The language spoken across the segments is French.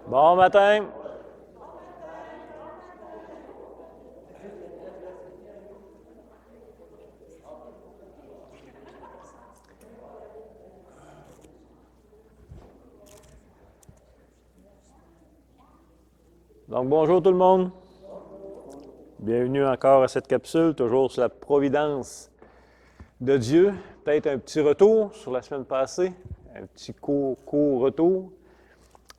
Bon matin. Donc, bonjour tout le monde. Bienvenue encore à cette capsule, toujours sur la providence de Dieu. Peut-être un petit retour sur la semaine passée, un petit court retour.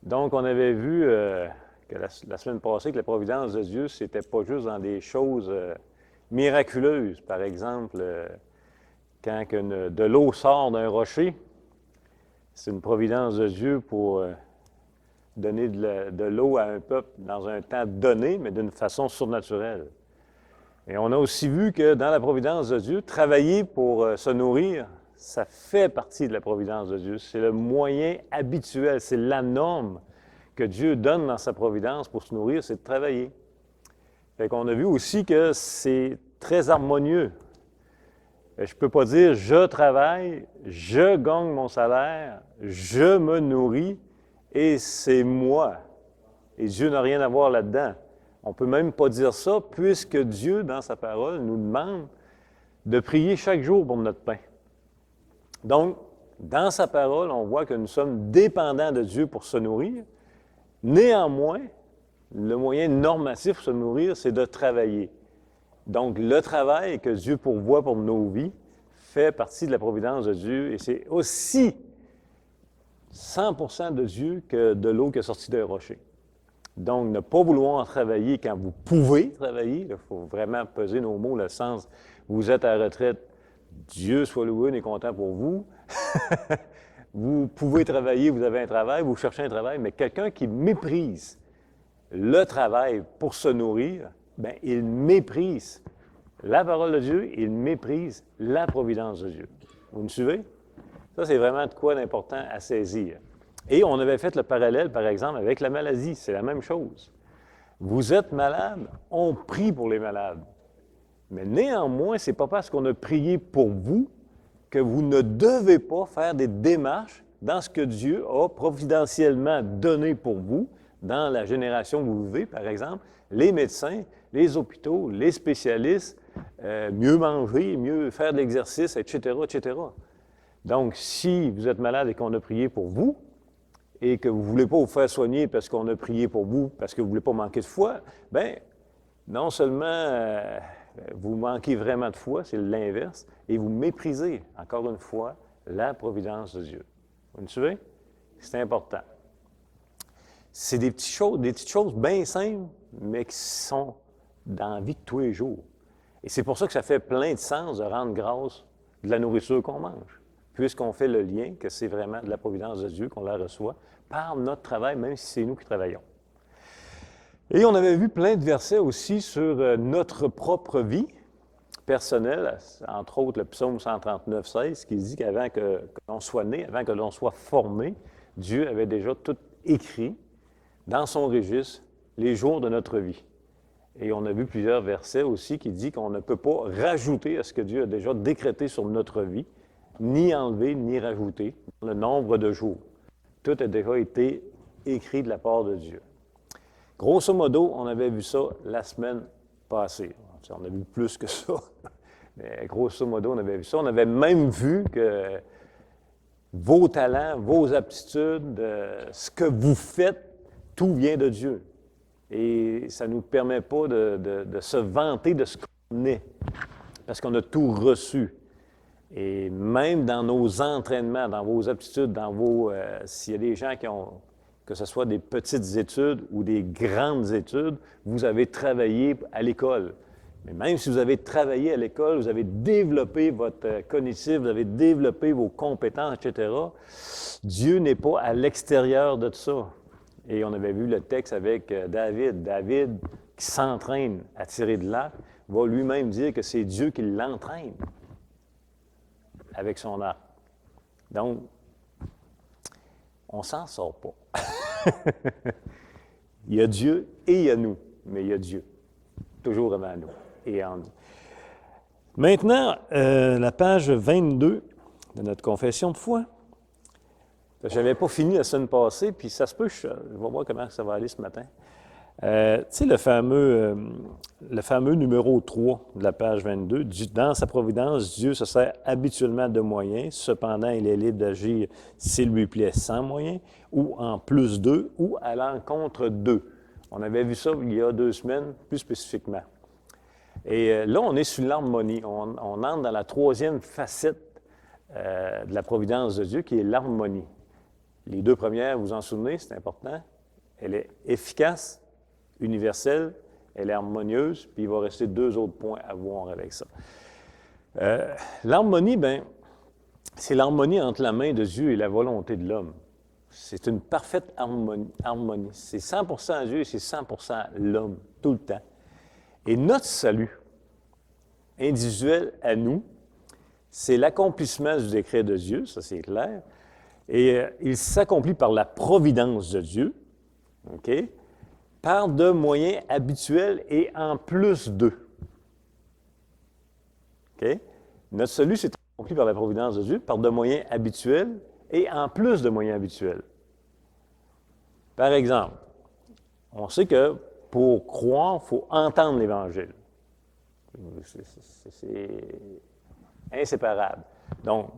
Donc, on avait vu que la semaine passée que la providence de Dieu, c'était pas juste dans des choses miraculeuses. Par exemple, quand de l'eau sort d'un rocher, c'est une providence de Dieu pour donner de l'eau à un peuple dans un temps donné, mais d'une façon surnaturelle. Et on a aussi vu que dans la providence de Dieu, travailler pour se nourrir, ça fait partie de la providence de Dieu. C'est le moyen habituel, c'est la norme que Dieu donne dans sa providence pour se nourrir, c'est de travailler. Fait qu'on a vu aussi que c'est très harmonieux. Je ne peux pas dire « je travaille, je gagne mon salaire, je me nourris et c'est moi ». Et Dieu n'a rien à voir là-dedans. On ne peut même pas dire ça puisque Dieu, dans sa parole, nous demande de prier chaque jour pour notre pain. Donc, dans sa parole, on voit que nous sommes dépendants de Dieu pour se nourrir. Néanmoins, le moyen normatif pour se nourrir, c'est de travailler. Donc, le travail que Dieu pourvoit pour nos vies fait partie de la providence de Dieu et c'est aussi 100% de Dieu que de l'eau qui est sortie d'un rocher. Donc, ne pas vouloir travailler quand vous pouvez travailler, il faut vraiment peser nos mots, le sens, vous êtes à la retraite, Dieu soit loué, on est content pour vous. Vous pouvez travailler, vous avez un travail, vous cherchez un travail, mais quelqu'un qui méprise le travail pour se nourrir, bien, il méprise la parole de Dieu, il méprise la providence de Dieu. Vous me suivez? Ça, c'est vraiment de quoi d'important à saisir. Et on avait fait le parallèle, par exemple, avec la maladie. C'est la même chose. Vous êtes malade, on prie pour les malades. Mais néanmoins, ce n'est pas parce qu'on a prié pour vous que vous ne devez pas faire des démarches dans ce que Dieu a providentiellement donné pour vous, dans la génération que vous vivez, par exemple, les médecins, les hôpitaux, les spécialistes, mieux manger, mieux faire de l'exercice, etc., etc. Donc, si vous êtes malade et qu'on a prié pour vous, et que vous ne voulez pas vous faire soigner parce qu'on a prié pour vous, parce que vous ne voulez pas manquer de foi, bien, non seulement vous manquez vraiment de foi, c'est l'inverse, et vous méprisez, encore une fois, la providence de Dieu. Vous me suivez? C'est important. C'est des petites choses bien simples, mais qui sont dans la vie de tous les jours. Et c'est pour ça que ça fait plein de sens de rendre grâce de la nourriture qu'on mange, puisqu'on fait le lien que c'est vraiment de la providence de Dieu qu'on la reçoit par notre travail, même si c'est nous qui travaillons. Et on avait vu plein de versets aussi sur notre propre vie personnelle, entre autres le psaume 139, 16, qui dit qu'avant que l'on soit né, avant que l'on soit formé, Dieu avait déjà tout écrit dans son registre les jours de notre vie. Et on a vu plusieurs versets aussi qui disent qu'on ne peut pas rajouter à ce que Dieu a déjà décrété sur notre vie, ni enlever, ni rajouter le nombre de jours. Tout a déjà été écrit de la part de Dieu. Grosso modo, on avait vu ça la semaine passée. On a vu plus que ça, mais grosso modo, on avait vu ça. On avait même vu que vos talents, vos aptitudes, ce que vous faites, tout vient de Dieu. Et ça ne nous permet pas de se vanter de ce qu'on est, parce qu'on a tout reçu. Et même dans nos entraînements, dans vos aptitudes, dans vos... s'il y a des gens qui ont, que ce soit des petites études ou des grandes études, vous avez travaillé à l'école. Mais même si vous avez travaillé à l'école, vous avez développé votre cognitif, vous avez développé vos compétences, etc., Dieu n'est pas à l'extérieur de tout ça. Et on avait vu le texte avec David. David, qui s'entraîne à tirer de l'arc, va lui-même dire que c'est Dieu qui l'entraîne avec son arc. Donc, on ne s'en sort pas. Il y a Dieu et il y a nous, mais il y a Dieu, toujours avant nous et en nous. Maintenant, la page 22 de notre confession de foi. Je n'avais pas fini la semaine passée, puis ça se peut, je vais voir comment ça va aller ce matin. Tu sais, le fameux numéro 3 de la page 22, dans sa providence, Dieu se sert habituellement de moyens, cependant, il est libre d'agir s'il lui plaît sans moyens, ou en plus d'eux, ou à l'encontre d'eux. On avait vu ça il y a 2 semaines, plus spécifiquement. Et là, on est sur l'harmonie. On entre dans la 3e facette de la providence de Dieu, qui est l'harmonie. Les 2 premières, vous vous en souvenez, c'est important. Elle est efficace, universelle, elle est harmonieuse, puis il va rester 2 autres points à voir avec ça. L'harmonie, bien, c'est l'harmonie entre la main de Dieu et la volonté de l'homme. C'est une parfaite harmonie. C'est 100% Dieu et c'est 100% l'homme, tout le temps. Et notre salut individuel à nous, c'est l'accomplissement du décret de Dieu, ça c'est clair, et il s'accomplit par la providence de Dieu, OK, par de moyens habituels et en plus d'eux. OK? Notre salut s'est accompli par la providence de Dieu, par de moyens habituels et en plus de moyens habituels. Par exemple, on sait que pour croire, il faut entendre l'Évangile. C'est inséparable. Donc,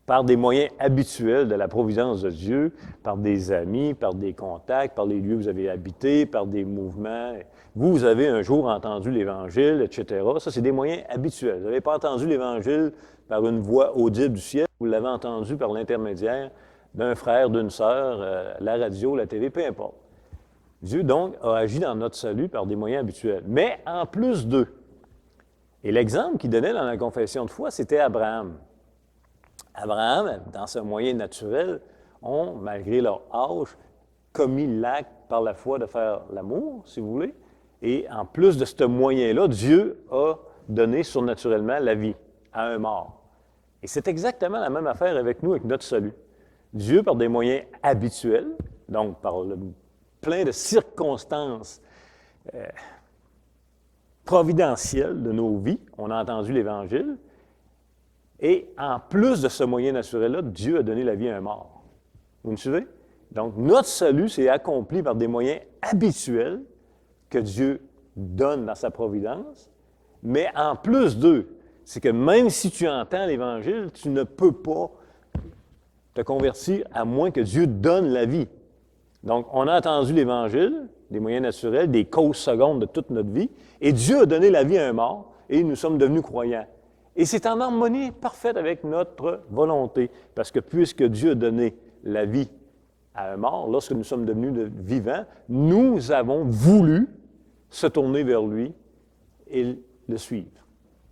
par des moyens habituels de la providence de Dieu, par des amis, par des contacts, par les lieux où vous avez habité, par des mouvements. Vous avez un jour entendu l'Évangile, etc. Ça, c'est des moyens habituels. Vous n'avez pas entendu l'Évangile par une voix audible du ciel, vous l'avez entendu par l'intermédiaire d'un frère, d'une sœur, la radio, la télé, peu importe. Dieu, donc, a agi dans notre salut par des moyens habituels. Mais en plus d'eux. Et l'exemple qu'il donnait dans la confession de foi, c'était Abraham. Abraham, dans ce moyen naturel, ont, malgré leur âge, commis l'acte par la foi de faire l'amour, si vous voulez. Et en plus de ce moyen-là, Dieu a donné surnaturellement la vie à un mort. Et c'est exactement la même affaire avec nous, avec notre salut. Dieu, par des moyens habituels, donc par plein de circonstances providentielles de nos vies, on a entendu l'Évangile, et en plus de ce moyen naturel-là, Dieu a donné la vie à un mort. Vous me suivez? Donc, notre salut s'est accompli par des moyens habituels que Dieu donne dans sa providence, mais en plus d'eux, c'est que même si tu entends l'Évangile, tu ne peux pas te convertir à moins que Dieu donne la vie. Donc, on a entendu l'Évangile, des moyens naturels, des causes secondes de toute notre vie, et Dieu a donné la vie à un mort, et nous sommes devenus croyants. Et c'est en harmonie parfaite avec notre volonté, parce que puisque Dieu a donné la vie à un mort, lorsque nous sommes devenus vivants, nous avons voulu se tourner vers lui et le suivre.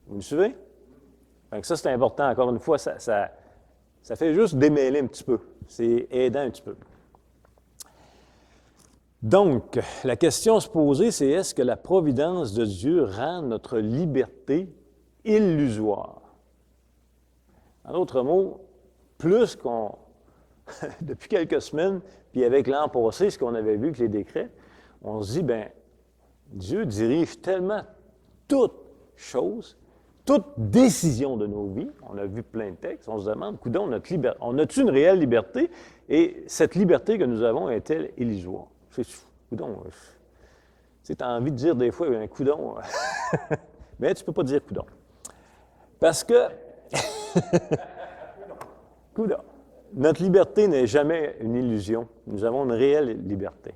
Vous me suivez? Donc ça, c'est important. Encore une fois, ça fait juste démêler un petit peu. C'est aidant un petit peu. Donc, la question à se poser, c'est est-ce que la providence de Dieu rend notre liberté illusoire? En d'autres mots, plus qu'on, depuis quelques semaines, puis avec l'an passé, ce qu'on avait vu avec les décrets, on se dit, bien, Dieu dirige tellement toutes choses, toute décision de nos vies. On a vu plein de textes, on se demande, coudonc, on a-tu une réelle liberté? Et cette liberté que nous avons est-elle illusoire? C'est coudonc. Tu as envie de dire des fois, un coudonc, mais tu ne peux pas dire coudonc. Parce que, coudonc, notre liberté n'est jamais une illusion. Nous avons une réelle liberté.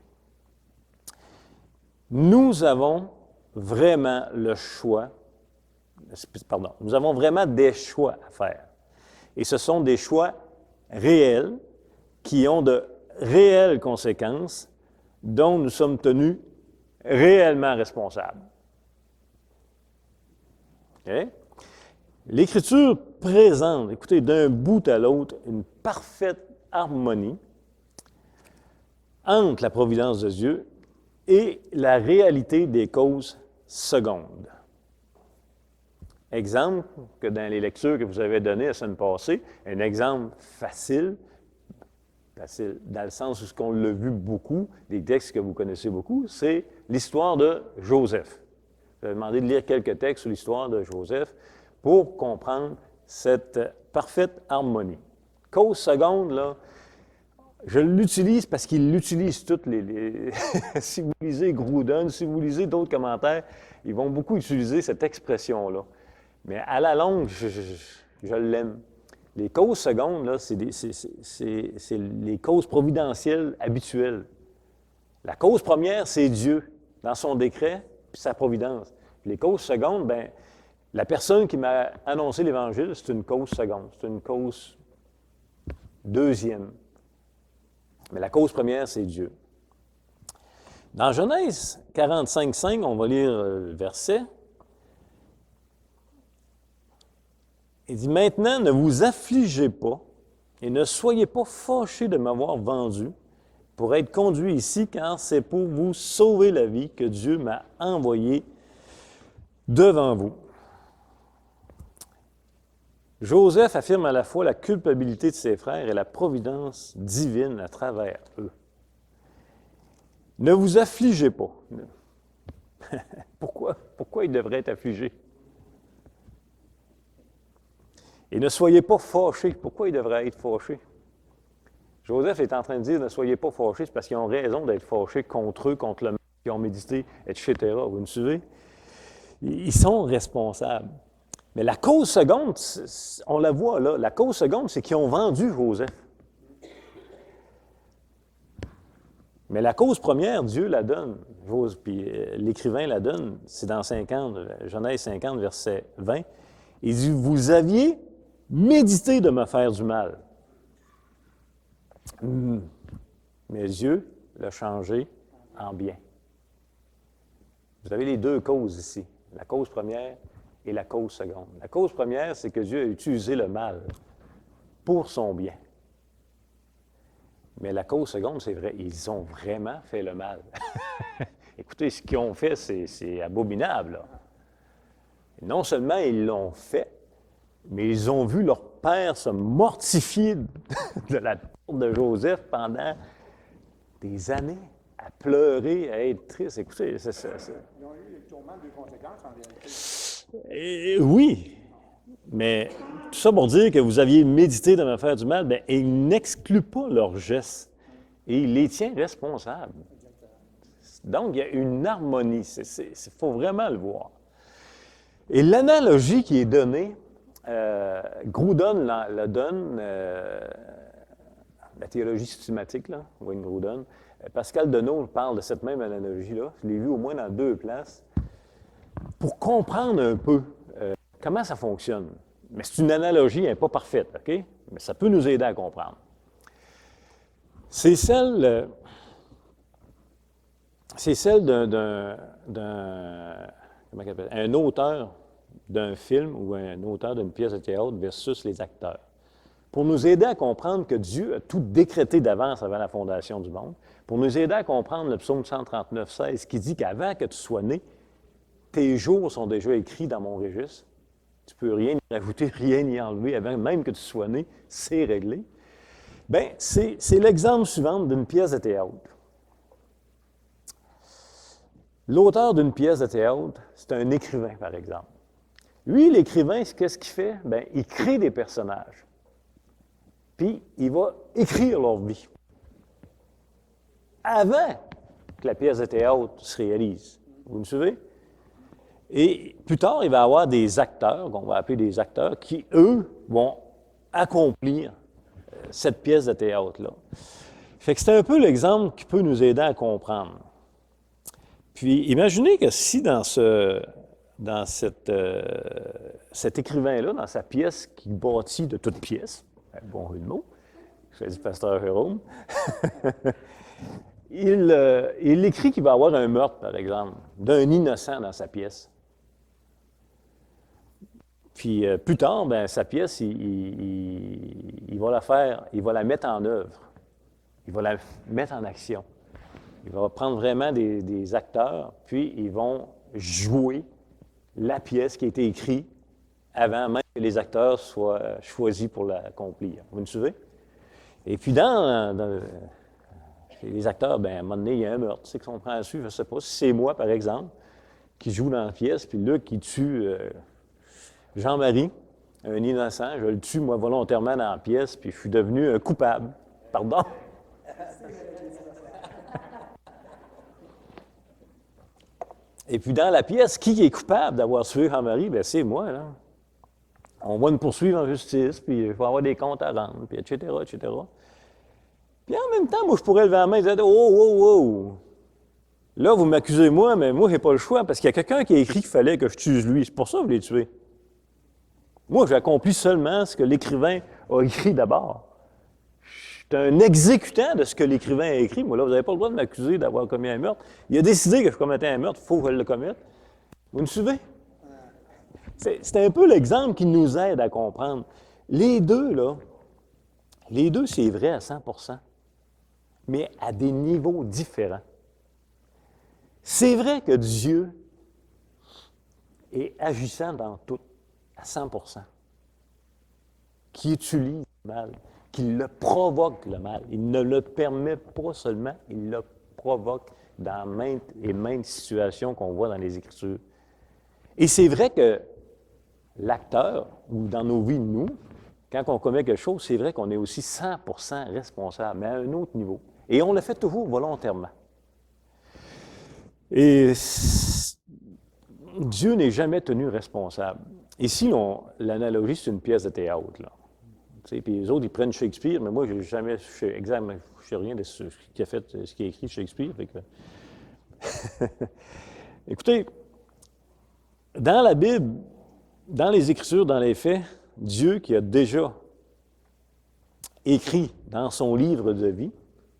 Nous avons vraiment le choix, nous avons vraiment des choix à faire. Et ce sont des choix réels qui ont de réelles conséquences dont nous sommes tenus réellement responsables. Okay? L'Écriture présente, écoutez, d'un bout à l'autre, une parfaite harmonie entre la providence de Dieu et la réalité des causes secondes. Exemple que dans les lectures que vous avez données la semaine passée, un exemple facile dans le sens où ce qu'on l'a vu beaucoup, des textes que vous connaissez beaucoup, c'est l'histoire de Joseph. Je vais demander de lire quelques textes sur l'histoire de Joseph pour comprendre cette parfaite harmonie. Cause seconde, là, Je l'utilise parce qu'il l'utilise toutes si vous lisez Grudem, si vous lisez d'autres commentaires, ils vont beaucoup utiliser cette expression-là. Mais à la longue, je l'aime. Les causes secondes, là, c'est les causes providentielles habituelles. La cause première, c'est Dieu, dans son décret, puis sa providence. Puis les causes secondes, bien, la personne qui m'a annoncé l'Évangile, c'est une cause seconde, c'est une cause deuxième. Mais la cause première, c'est Dieu. Dans Genèse 45:5, on va lire le verset. Il dit, « Maintenant, ne vous affligez pas et ne soyez pas fâchés de m'avoir vendu pour être conduit ici, car c'est pour vous sauver la vie que Dieu m'a envoyé devant vous. » Joseph affirme à la fois la culpabilité de ses frères et la providence divine à travers eux. Ne vous affligez pas. Pourquoi il devrait être affligé? Et ne soyez pas fâchés. Pourquoi il devrait être fâché? Joseph est en train de dire, ne soyez pas fâchés, c'est parce qu'ils ont raison d'être fâchés contre eux, contre le mal qu'ils ont médité, etc. Vous me suivez? Ils sont responsables. Mais la cause seconde, on la voit là, la cause seconde, c'est qu'ils ont vendu Joseph. Mais la cause première, Dieu la donne. Puis l'écrivain la donne, c'est dans Genèse 50, verset 20. Il dit, « Vous aviez médité de me faire du mal. Mais Dieu l'a changé en bien. » Vous avez les deux causes ici, la cause première et la cause seconde. La cause première, c'est que Dieu a utilisé le mal pour son bien. Mais la cause seconde, c'est vrai, ils ont vraiment fait le mal. Écoutez, ce qu'ils ont fait, c'est abominable, là. Non seulement ils l'ont fait, mais ils ont vu leur père se mortifier de la porte de Joseph pendant des années, à pleurer, à être triste. Écoutez, Ils ont eu sûrement des conséquences en vérité. Oui, mais tout ça pour dire que vous aviez médité de me faire du mal, bien, il n'exclut pas leurs gestes et il les tient responsables. Donc, il y a une harmonie. Il faut vraiment le voir. Et l'analogie qui est donnée, Grudem la donne, la théologie systématique, là, Wayne Grudem. Pascal Denot parle de cette même analogie-là. Je l'ai vu au moins dans 2 places. Pour comprendre un peu comment ça fonctionne. Mais c'est une analogie, elle n'est pas parfaite, OK? Mais ça peut nous aider à comprendre. C'est celle d'un auteur d'un film ou un auteur d'une pièce de théâtre versus les acteurs. Pour nous aider à comprendre que Dieu a tout décrété d'avance avant la fondation du monde, pour nous aider à comprendre le psaume 139:16 qui dit qu'avant que tu sois né, tes jours sont déjà écrits dans mon registre. Tu ne peux rien y rajouter, rien y enlever avant même que tu sois né, c'est réglé. Bien, c'est l'exemple suivant d'une pièce de théâtre. L'auteur d'une pièce de théâtre, c'est un écrivain, par exemple. Lui, l'écrivain, qu'est-ce qu'il fait? Bien, il crée des personnages. Puis, il va écrire leur vie. Avant que la pièce de théâtre se réalise. Vous me suivez? Et plus tard, il va y avoir des acteurs, qu'on va appeler des acteurs, qui, eux, vont accomplir cette pièce de théâtre-là. Fait que c'est un peu l'exemple qui peut nous aider à comprendre. Puis, imaginez que si cet écrivain-là, dans sa pièce qui bâtit de toutes pièces, bon jeu de mots, choisit Pasteur Jérôme, il écrit qu'il va y avoir un meurtre, par exemple, d'un innocent dans sa pièce. Puis plus tard, bien, sa pièce, il va la mettre en œuvre. Il va la mettre en action. Il va prendre vraiment des acteurs, puis ils vont jouer la pièce qui a été écrite avant même que les acteurs soient choisis pour l'accomplir. Vous me suivez? Et puis les acteurs, bien, à un moment donné, il y a un meurtre. C'est qu'on prend dessus, je ne sais pas, si c'est moi, par exemple, qui joue dans la pièce, puis là, qui tue Jean-Marie, un innocent, je le tue, moi, volontairement dans la pièce, puis je suis devenu un coupable. Pardon? Et puis dans la pièce, qui est coupable d'avoir tué Jean-Marie? Bien, c'est moi, là. On va nous poursuivre en justice, puis il faut avoir des comptes à rendre, puis etc., etc. Puis en même temps, moi, je pourrais lever la main et dire « Oh, oh, oh! Là, vous m'accusez moi, mais moi, j'ai pas le choix, parce qu'il y a quelqu'un qui a écrit qu'il fallait que je tue lui. C'est pour ça que vous l'avez tué. Moi, j'ai accompli seulement ce que l'écrivain a écrit d'abord. Je suis un exécutant de ce que l'écrivain a écrit. Moi, là, vous n'avez pas le droit de m'accuser d'avoir commis un meurtre. Il a décidé que je commettais un meurtre, il faut que je le commette. Vous me suivez? C'est un peu l'exemple qui nous aide à comprendre. Les deux, c'est vrai à 100%, mais à des niveaux différents. C'est vrai que Dieu est agissant dans tout, à 100%, qui utilise le mal, qui le provoque le mal. Il ne le permet pas seulement, il le provoque dans maintes et maintes situations qu'on voit dans les Écritures. Et c'est vrai que l'acteur, ou dans nos vies, nous, quand on commet quelque chose, c'est vrai qu'on est aussi 100% responsable, mais à un autre niveau. Et on le fait toujours volontairement. Et Dieu n'est jamais tenu responsable. Ici, l'analogie, c'est une pièce de théâtre, là. Puis les autres, ils prennent Shakespeare, mais moi, je n'ai jamais, je sais rien de ce qui a écrit Shakespeare. Fait que... Écoutez, dans la Bible, dans les Écritures, dans les faits, Dieu qui a déjà écrit dans son livre de vie,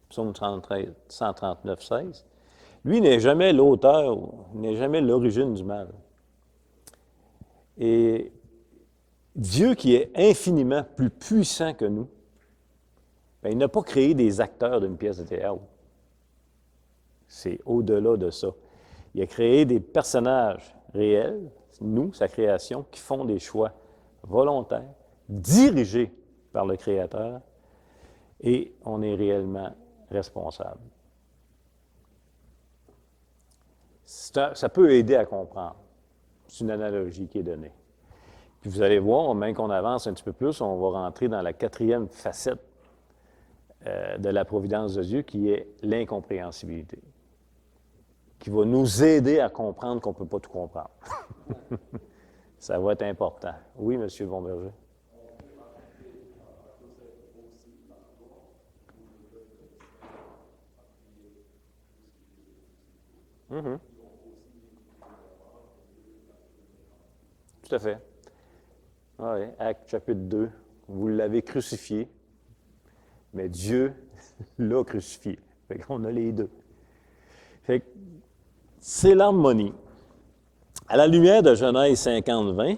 Psaume 139, 16, lui n'est jamais l'auteur, n'est jamais l'origine du mal. Et Dieu qui est infiniment plus puissant que nous, bien, il n'a pas créé des acteurs d'une pièce de théâtre. C'est au-delà de ça. Il a créé des personnages réels, nous, sa création, qui font des choix volontaires, dirigés par le Créateur, et on est réellement responsable. Ça peut aider à comprendre. C'est une analogie qui est donnée. Puis vous allez voir, même qu'on avance un petit peu plus, on va rentrer dans la quatrième facette de la providence de Dieu, qui est l'incompréhensibilité, qui va nous aider à comprendre qu'on ne peut pas tout comprendre. Ça va être important. Oui, M. Bomberger. Mm-hmm. Tout à fait. Ah oui, Actes chapitre 2, vous l'avez crucifié, mais Dieu l'a crucifié. Fait qu'on a les deux. Fait que c'est l'harmonie. À la lumière de Genèse 50-20,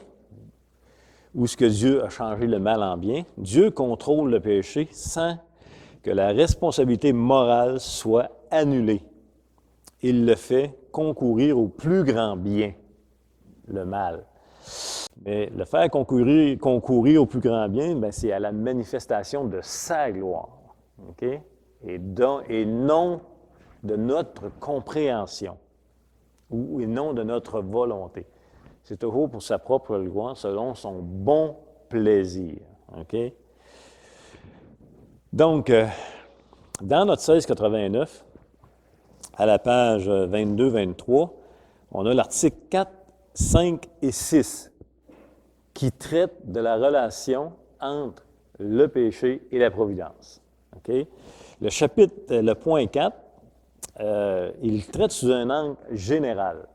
où ce que Dieu a changé le mal en bien, Dieu contrôle le péché sans que la responsabilité morale soit annulée. Il le fait concourir au plus grand bien, le mal. Mais le faire concourir au plus grand bien, bien, c'est à la manifestation de sa gloire, okay? Et non de notre compréhension, et non de notre volonté. C'est toujours pour sa propre gloire, selon son bon plaisir. Okay? Donc, dans notre 1689, à la page 22-23, on a l'article 4, 5 et 6 qui traite de la relation entre le péché et la providence. Okay? Le chapitre, le point 4, il traite sous un angle général.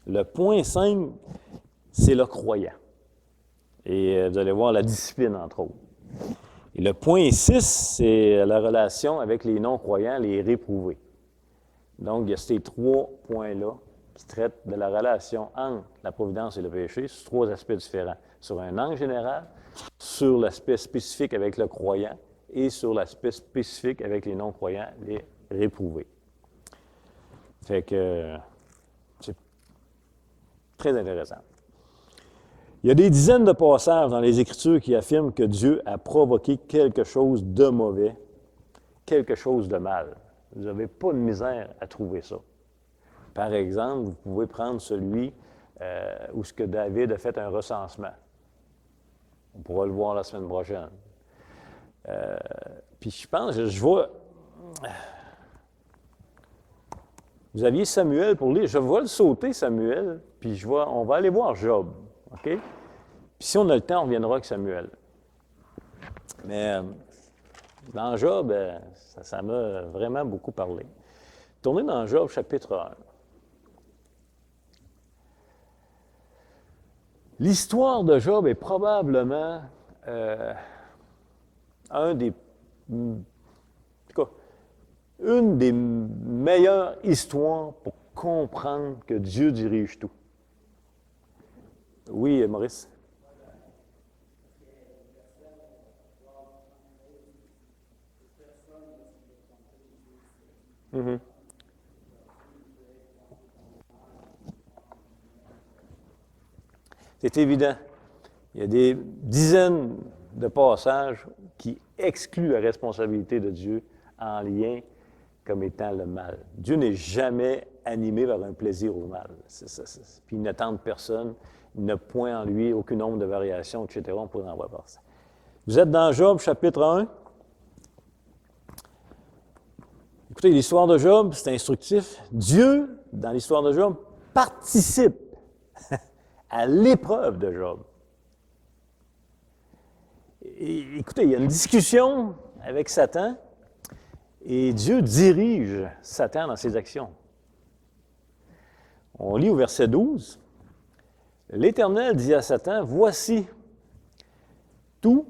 Le point 5, c'est le croyant. Et vous allez voir la discipline, entre autres. Et le point 6, c'est la relation avec les non-croyants, les réprouvés. Donc, il y a ces trois points-là qui traitent de la relation entre la providence et le péché sur trois aspects différents. Sur un angle général, sur l'aspect spécifique avec le croyant et sur l'aspect spécifique avec les non-croyants, les réprouvés. Fait que c'est très intéressant. Il y a des dizaines de passages dans les Écritures qui affirment que Dieu a provoqué quelque chose de mauvais, quelque chose de mal. Vous n'avez pas de misère à trouver ça. Par exemple, vous pouvez prendre celui où ce que David a fait un recensement. On pourra le voir la semaine prochaine. Puis je pense, je vois vous aviez Samuel pour lire. Je vais le sauter, Samuel, puis on va aller voir Job. OK? Puis si on a le temps, on reviendra avec Samuel. Mais dans Job, ça m'a vraiment beaucoup parlé. Tournez dans Job, chapitre 1. L'histoire de Job est probablement une des meilleures histoires pour comprendre que Dieu dirige tout. Oui, Maurice? Mm-hmm. C'est évident. Il y a des dizaines de passages qui excluent la responsabilité de Dieu en lien comme étant le mal. Dieu n'est jamais animé par un plaisir au mal. Puis il ne tente personne, il n'a point en lui aucune ombre de variation, etc. On pourrait en voir par ça. Vous êtes dans Job, chapitre 1. Écoutez, l'histoire de Job, c'est instructif. Dieu, dans l'histoire de Job, participe à l'épreuve de Job. Et, écoutez, il y a une discussion avec Satan et Dieu dirige Satan dans ses actions. On lit au verset 12. L'Éternel dit à Satan, « Voici tout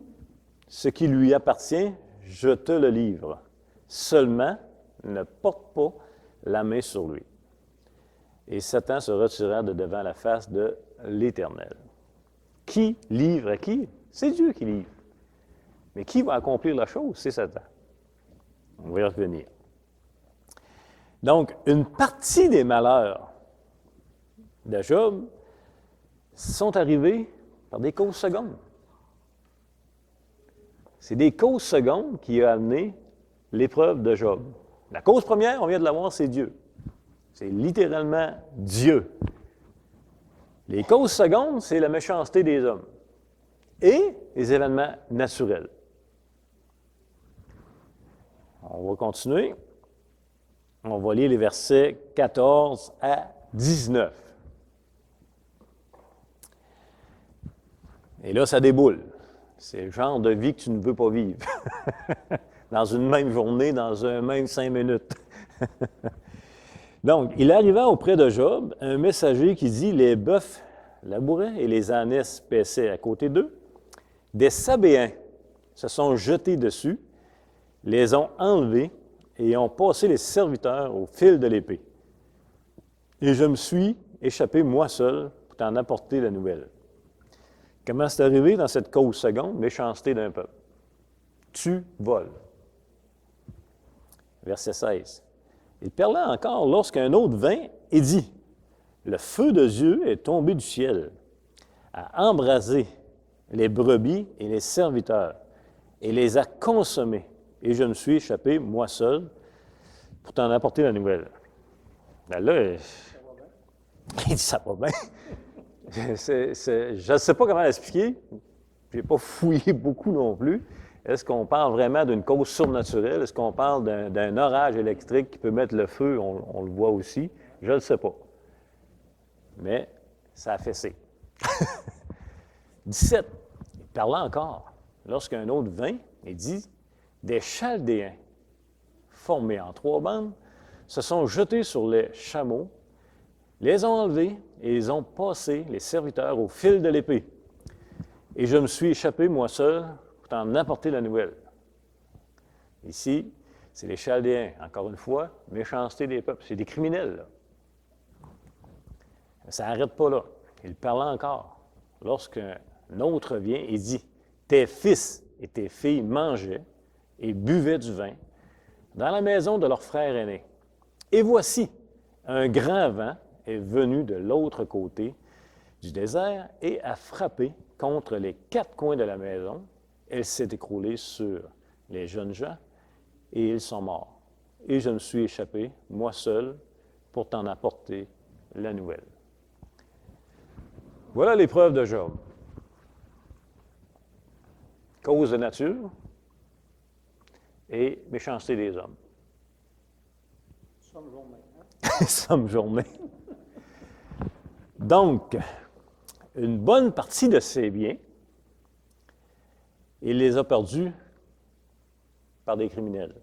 ce qui lui appartient, je te le livre. Seulement, ne porte pas la main sur lui. » Et Satan se retira de devant la face de l'Éternel. Qui livre à qui? C'est Dieu qui livre. Mais qui va accomplir la chose? C'est Satan. On va y revenir. Donc, une partie des malheurs de Job sont arrivés par des causes secondes. C'est des causes secondes qui ont amené l'épreuve de Job. La cause première, on vient de la voir, c'est Dieu. C'est littéralement Dieu. Les causes secondes, c'est la méchanceté des hommes et les événements naturels. On va continuer. On va lire les versets 14 à 19. Et là, ça déboule. C'est le genre de vie que tu ne veux pas vivre. Dans une même journée, dans un même 5 minutes. Donc, il arriva auprès de Job un messager qui dit, « Les bœufs labouraient et les ânesses paissaient à côté d'eux. Des Sabéens se sont jetés dessus, les ont enlevés et ont passé les serviteurs au fil de l'épée. Et je me suis échappé moi seul pour t'en apporter la nouvelle. » Comment c'est arrivé dans cette cause seconde? Méchanceté d'un peuple. Tu voles. Verset 16. Il parlait encore lorsqu'un autre vint et dit, « Le feu de Dieu est tombé du ciel, a embrasé les brebis et les serviteurs, et les a consommés. Et je me suis échappé, moi seul, pour t'en apporter la nouvelle. » Ben là, il dit, ça va bien. Je ne sais pas comment l'expliquer. Je n'ai pas fouillé beaucoup non plus. Est-ce qu'on parle vraiment d'une cause surnaturelle? Est-ce qu'on parle d'un orage électrique qui peut mettre le feu? On le voit aussi. Je ne le sais pas. Mais ça a fessé. 17. Il parlait encore. Lorsqu'un autre vint et dit, « Des Chaldéens, formés en 3 bandes, se sont jetés sur les chameaux, les ont enlevés et ils ont passé les serviteurs au fil de l'épée. Et je me suis échappé, moi seul, pour t'en apporter la nouvelle. » Ici, c'est les Chaldéens, encore une fois, méchanceté des peuples. C'est des criminels, là. Ça n'arrête pas là. Il parle encore. Lorsqu'un autre vient et dit, « Tes fils et tes filles mangeaient et buvaient du vin dans la maison de leur frère aîné. Et voici, un grand vent est venu de l'autre côté du désert et a frappé contre les 4 coins de la maison. Elle s'est écroulée sur les jeunes gens et ils sont morts. Et je me suis échappé, moi seul, pour t'en apporter la nouvelle. » Voilà l'épreuve de Job. Cause de nature et méchanceté des hommes. Somme journée. Hein? Somme journée. Donc, une bonne partie de ses biens, il les a perdus par des criminels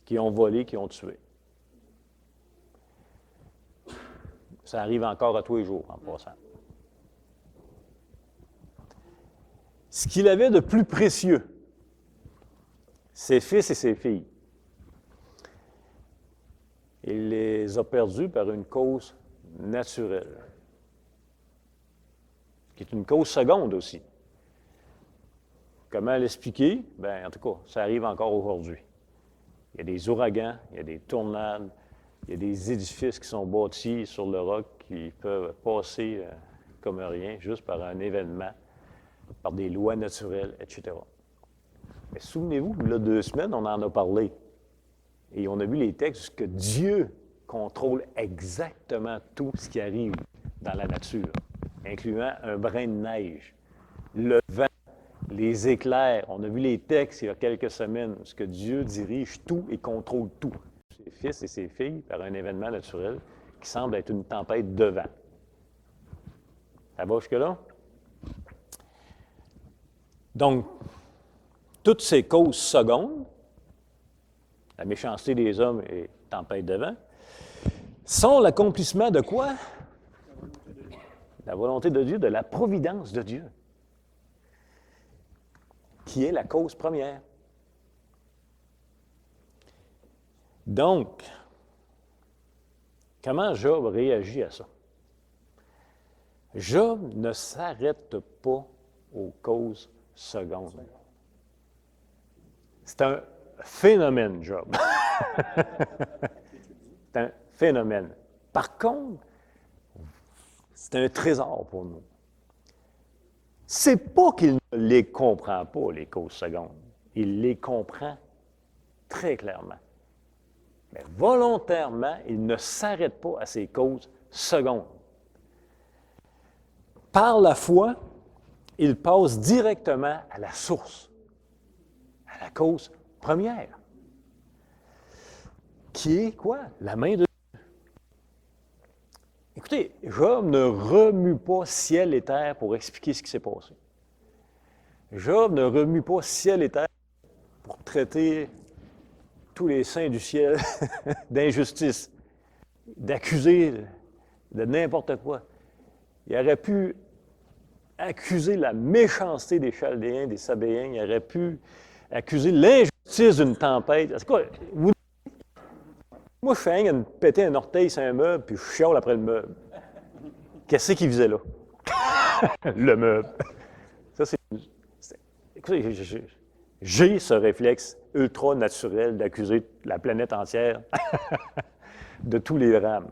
qui ont volé, qui ont tué. Ça arrive encore à tous les jours, en passant. Ce qu'il avait de plus précieux, ses fils et ses filles, il les a perdus par une cause naturelle, qui est une cause seconde aussi. Comment l'expliquer? Bien, en tout cas, ça arrive encore aujourd'hui. Il y a des ouragans, il y a des tornades, il y a des édifices qui sont bâtis sur le roc qui peuvent passer comme rien, juste par un événement, par des lois naturelles, etc. Mais souvenez-vous, il y a 2 semaines, on en a parlé. Et on a vu les textes que Dieu contrôle exactement tout ce qui arrive dans la nature, incluant un brin de neige, le vent, les éclairs. On a vu les textes il y a quelques semaines, ce que Dieu dirige tout et contrôle tout. Ses fils et ses filles par un événement naturel qui semble être une tempête de vent. Ça va jusque-là? Donc, toutes ces causes secondes, la méchanceté des hommes et tempête de vent, sont l'accomplissement de quoi? La volonté de Dieu, de la providence de Dieu, qui est la cause première. Donc, comment Job réagit à ça? Job ne s'arrête pas aux causes secondes. C'est un phénomène, Job. C'est un phénomène. Par contre, c'est un trésor pour nous. C'est pas qu'il ne les comprend pas, les causes secondes. Il les comprend très clairement. Mais volontairement, il ne s'arrête pas à ces causes secondes. Par la foi, il passe directement à la source, à la cause première, qui est quoi? La main de Dieu. Écoutez, Job ne remue pas ciel et terre pour expliquer ce qui s'est passé. Job ne remue pas ciel et terre pour traiter tous les saints du ciel d'injustice, d'accuser de n'importe quoi. Il aurait pu accuser la méchanceté des Chaldéens, des Sabéens, il aurait pu accuser l'injustice d'une tempête. C'est quoi? Moi, je fais rien de péter un orteil sur un meuble, puis je chiale après le meuble. Qu'est-ce qu'il faisait là? Le meuble. Ça, écoutez, j'ai ce réflexe ultra naturel d'accuser la planète entière de tous les drames.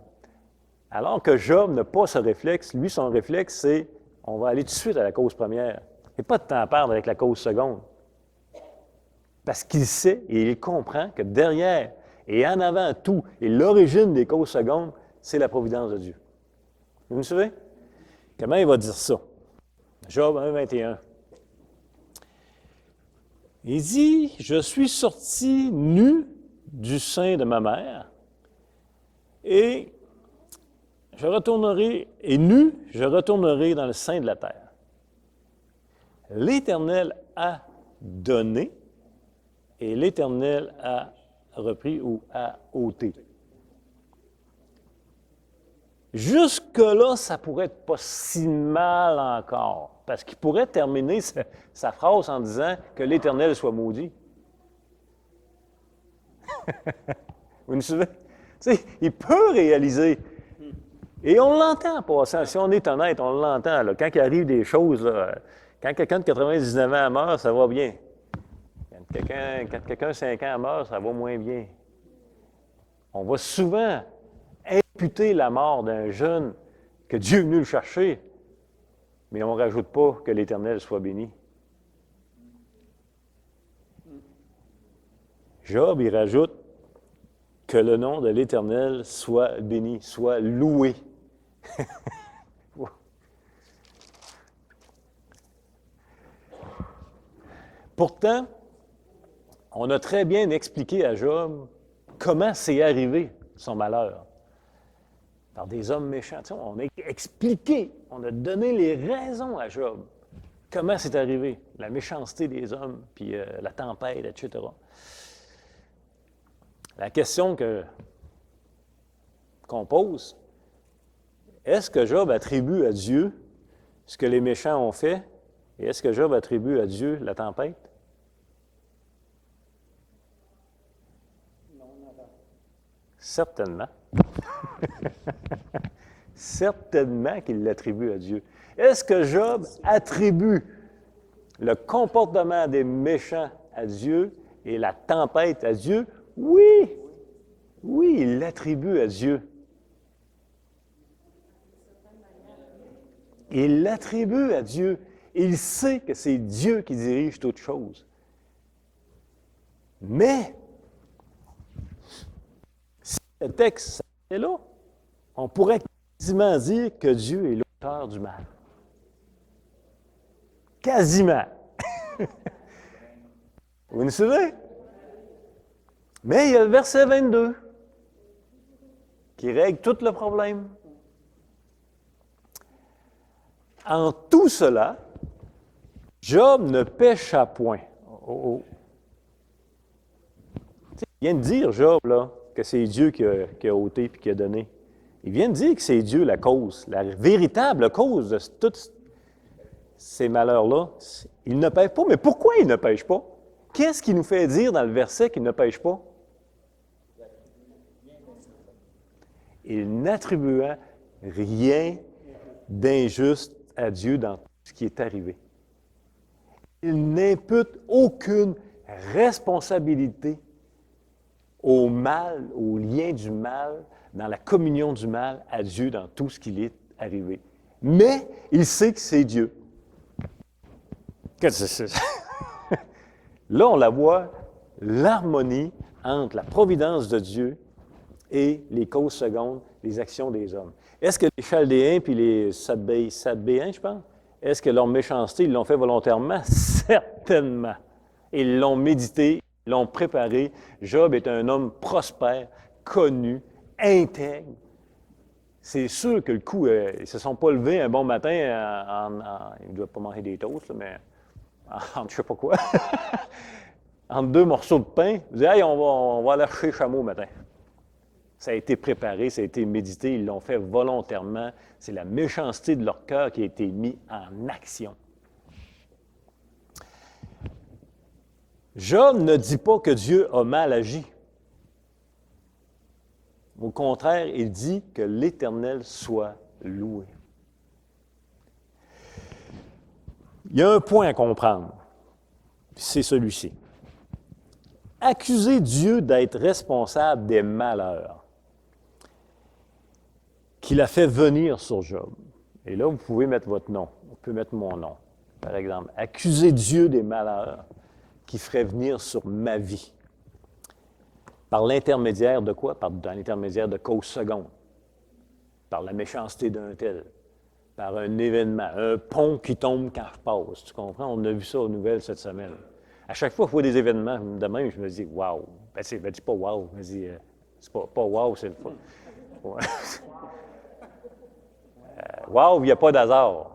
Alors que Job n'a pas ce réflexe. Lui, son réflexe, c'est on va aller tout de suite à la cause première. Il n'y a pas de temps à perdre avec la cause seconde. Parce qu'il sait et il comprend que derrière et en avant tout, et l'origine des causes secondes, c'est la providence de Dieu. Vous me suivez? Comment il va dire ça? Job 1, 21. Il dit, « Je suis sorti nu du sein de ma mère, et je retournerai dans le sein de la terre. L'Éternel a donné, et l'Éternel a repris ou a ôté. » Jusque-là, ça pourrait être pas si mal encore, parce qu'il pourrait terminer sa phrase en disant que l'Éternel soit maudit. Vous me suivez? Tu sais, il peut réaliser. Et on l'entend en passant. Si on est honnête, on l'entend. Là. Quand il arrive des choses, là, quand quelqu'un de 99 ans meurt, ça va bien. Quand quelqu'un de 5 ans meurt, ça va moins bien. On va souvent imputer la mort d'un jeune que Dieu est venu le chercher, mais on ne rajoute pas que l'Éternel soit béni. Job, il rajoute que le nom de l'Éternel soit béni, soit loué. Pourtant, on a très bien expliqué à Job comment c'est arrivé, son malheur. Par des hommes méchants. Tu sais, on a expliqué, on a donné les raisons à Job. Comment c'est arrivé, la méchanceté des hommes, puis la tempête, etc. La question qu'on pose, est-ce que Job attribue à Dieu ce que les méchants ont fait, et est-ce que Job attribue à Dieu la tempête? Non, non. Certainement. Certainement qu'il l'attribue à Dieu. Est-ce que Job attribue le comportement des méchants à Dieu et la tempête à Dieu? Oui! Oui, il l'attribue à Dieu. Il l'attribue à Dieu. Il sait que c'est Dieu qui dirige toutes choses. Mais, si le texte est là, on pourrait quasiment dire que Dieu est l'auteur du mal. Quasiment. Vous me suivez? Mais il y a le verset 22 qui règle tout le problème. En tout cela, Job ne pécha point. Il vient de dire, Job, là, que c'est Dieu qui a ôté et qui a donné. Il vient de dire que c'est Dieu la cause, la véritable cause de tous ces malheurs-là. Il ne pêche pas. Mais pourquoi il ne pêche pas? Qu'est-ce qui nous fait dire dans le verset qu'il ne pêche pas? Il n'attribuant rien d'injuste à Dieu dans tout ce qui est arrivé. Il n'impute aucune responsabilité au mal, au lien du mal, dans la communion du mal à Dieu dans tout ce qui est arrivé. Mais il sait que c'est Dieu. Qu'est-ce que c'est? Là, on la voit, l'harmonie entre la providence de Dieu et les causes secondes, les actions des hommes. Est-ce que les Chaldéens puis les Sabéens, je pense, est-ce que leur méchanceté, ils l'ont fait volontairement? Certainement. Ils l'ont médité, ils l'ont préparé. Job est un homme prospère, connu, intègre. C'est sûr que le coup, ils ne se sont pas levés un bon matin ils ne doivent pas manger des toasts, là, mais je ne sais pas quoi. Entre deux morceaux de pain, ils disent « Hey, on va aller chercher chameau au matin ». Ça a été préparé, ça a été médité, ils l'ont fait volontairement. C'est la méchanceté de leur cœur qui a été mise en action. Job ne dit pas que Dieu a mal agi. Au contraire, il dit que l'Éternel soit loué. Il y a un point à comprendre, c'est celui-ci. Accuser Dieu d'être responsable des malheurs qu'il a fait venir sur Job. Et là, vous pouvez mettre votre nom. On peut mettre mon nom, par exemple. Accuser Dieu des malheurs qu'il ferait venir sur ma vie. Par l'intermédiaire de quoi? Dans l'intermédiaire de causes secondes. Par la méchanceté d'un tel. Par un événement. Un pont qui tombe quand je passe. Tu comprends? On a vu ça aux nouvelles cette semaine. À chaque fois qu'il y a des événements de même, je me dis « wow ». Ben, dis pas « wow ». Je me dis « c'est pas wow, c'est le fun ». Ouais. Wow, il n'y a pas d'hasard.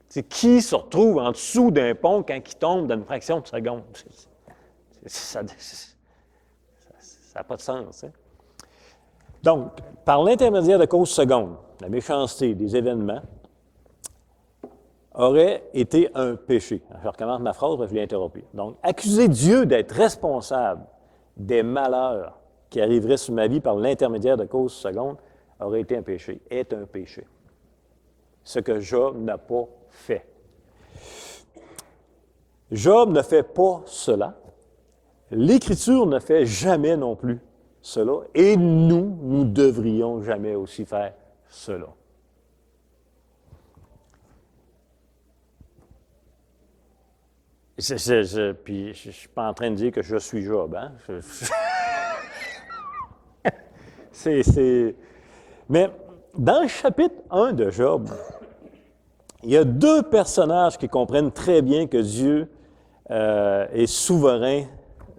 C'est qui se retrouve en dessous d'un pont quand il tombe dans une fraction de seconde? Ça n'a pas de sens. Hein? Donc, par l'intermédiaire de causes secondes, la méchanceté des événements aurait été un péché. Je recommence ma phrase, je l'ai interrompue. Donc, accuser Dieu d'être responsable des malheurs qui arriveraient sur ma vie par l'intermédiaire de causes secondes aurait été un péché, est un péché. Ce que Job n'a pas fait. Job ne fait pas cela. L'Écriture ne fait jamais non plus cela. Et nous devrions jamais aussi faire cela. Puis, je ne suis pas en train de dire que je suis Job. Hein? Mais dans le chapitre 1 de Job, il y a deux personnages qui comprennent très bien que Dieu est souverain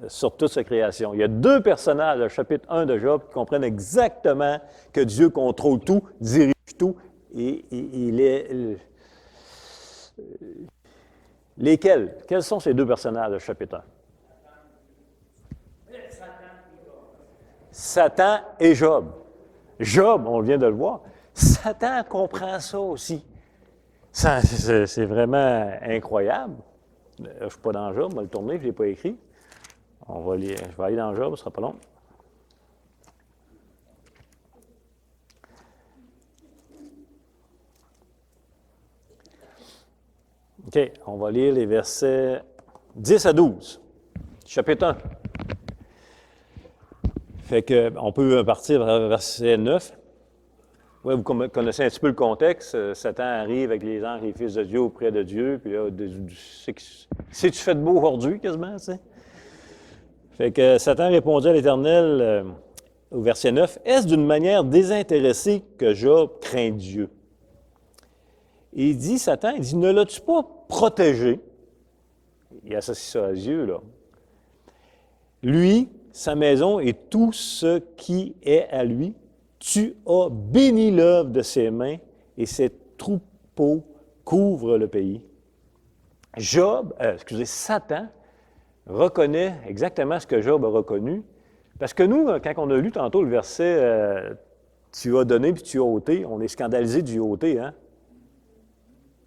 sur toute sa création. Il y a 2 personnages, le chapitre 1 de Job, qui comprennent exactement que Dieu contrôle tout, dirige tout, et il est... Lesquels? Quels sont ces 2 personnages, le chapitre 1? Satan et Job. Job, on vient de le voir, Satan comprend ça aussi. C'est vraiment incroyable. Je ne suis pas dans Job, on va le tourner, je ne l'ai pas écrit. Je vais aller dans Job, ce ne sera pas long. OK, on va lire les versets 10 à 12, chapitre 1. Fait que, on peut partir vers verset 9. Oui, vous connaissez un petit peu le contexte. Satan arrive avec les anges et les fils de Dieu auprès de Dieu, puis là, c'est-tu fait de beau aujourd'hui, quasiment, tu sais? Fait que Satan répondit à l'Éternel, au verset 9, « Est-ce d'une manière désintéressée que Job craint Dieu? » Et il dit, Satan, il dit, « Ne l'as-tu pas protégé? » Il associe ça à Dieu, là. « Lui, sa maison et tout ce qui est à lui, tu as béni l'œuvre de ses mains et ses troupeaux couvrent le pays. » Satan reconnaît exactement ce que Job a reconnu. Parce que nous, quand on a lu tantôt le verset tu as donné puis tu as ôté, on est scandalisé du ôté, hein?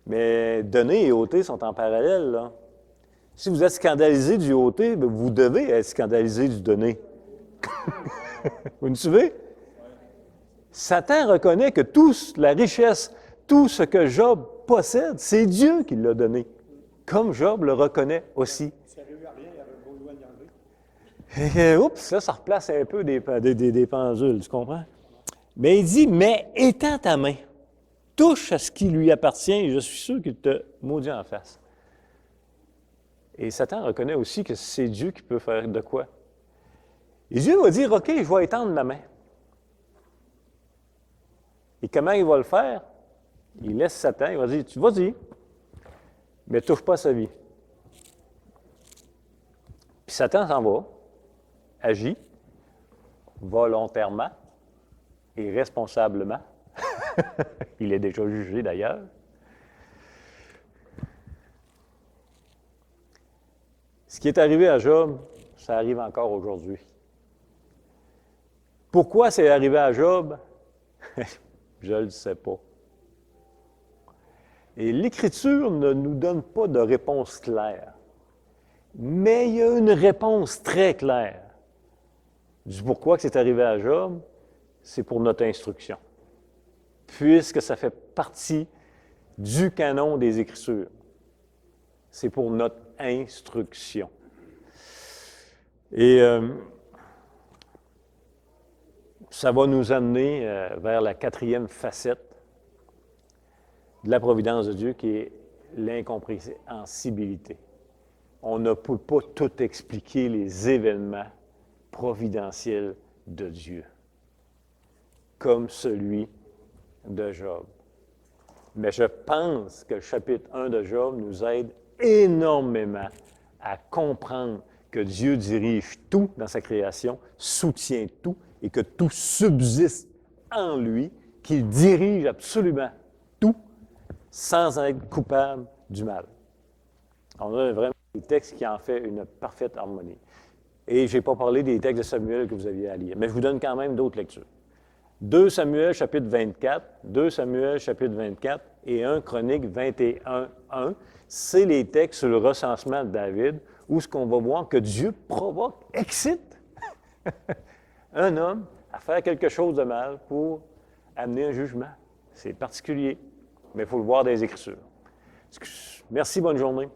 Mais donner et ôter sont en parallèle, là. Si vous êtes scandalisé du ôté, bien, vous devez être scandalisé du donner. Vous me suivez? Satan reconnaît que toute la richesse, tout ce que Job possède, c'est Dieu qui l'a donné. Comme Job le reconnaît aussi. Sérieux à rien, il avait besoin d'y enlever. Oups, ça replace un peu des pendules, tu comprends? Mais il dit, mais étends ta main, touche à ce qui lui appartient, et je suis sûr qu'il te maudit en face. Et Satan reconnaît aussi que c'est Dieu qui peut faire de quoi. Et Dieu va dire, OK, je vais étendre ma main. Et comment il va le faire? Il laisse Satan, il va dire, tu vas-y, mais touche pas à sa vie. Puis Satan s'en va, agit volontairement et responsablement. Il est déjà jugé d'ailleurs. Ce qui est arrivé à Job, ça arrive encore aujourd'hui. Pourquoi c'est arrivé à Job? Je ne le sais pas. Et l'Écriture ne nous donne pas de réponse claire. Mais il y a une réponse très claire. Du pourquoi que c'est arrivé à Job, c'est pour notre instruction. Puisque ça fait partie du canon des Écritures. C'est pour notre instruction. Et ça va nous amener vers la 4e facette de la providence de Dieu, qui est l'incompréhensibilité. On ne peut pas tout expliquer les événements providentiels de Dieu, comme celui de Job. Mais je pense que le chapitre 1 de Job nous aide énormément à comprendre que Dieu dirige tout dans sa création, soutient tout et que tout subsiste en lui, qu'il dirige absolument tout sans être coupable du mal. On a vraiment des textes qui en fait une parfaite harmonie. Et je n'ai pas parlé des textes de Samuel que vous aviez à lire, mais je vous donne quand même d'autres lectures. 2 Samuel chapitre 24, 2 Samuel chapitre 24 et 1 Chronique 21, 1, c'est les textes sur le recensement de David, où ce qu'on va voir que Dieu provoque, excite un homme à faire quelque chose de mal pour amener un jugement. C'est particulier, mais il faut le voir dans les Écritures. Merci, bonne journée.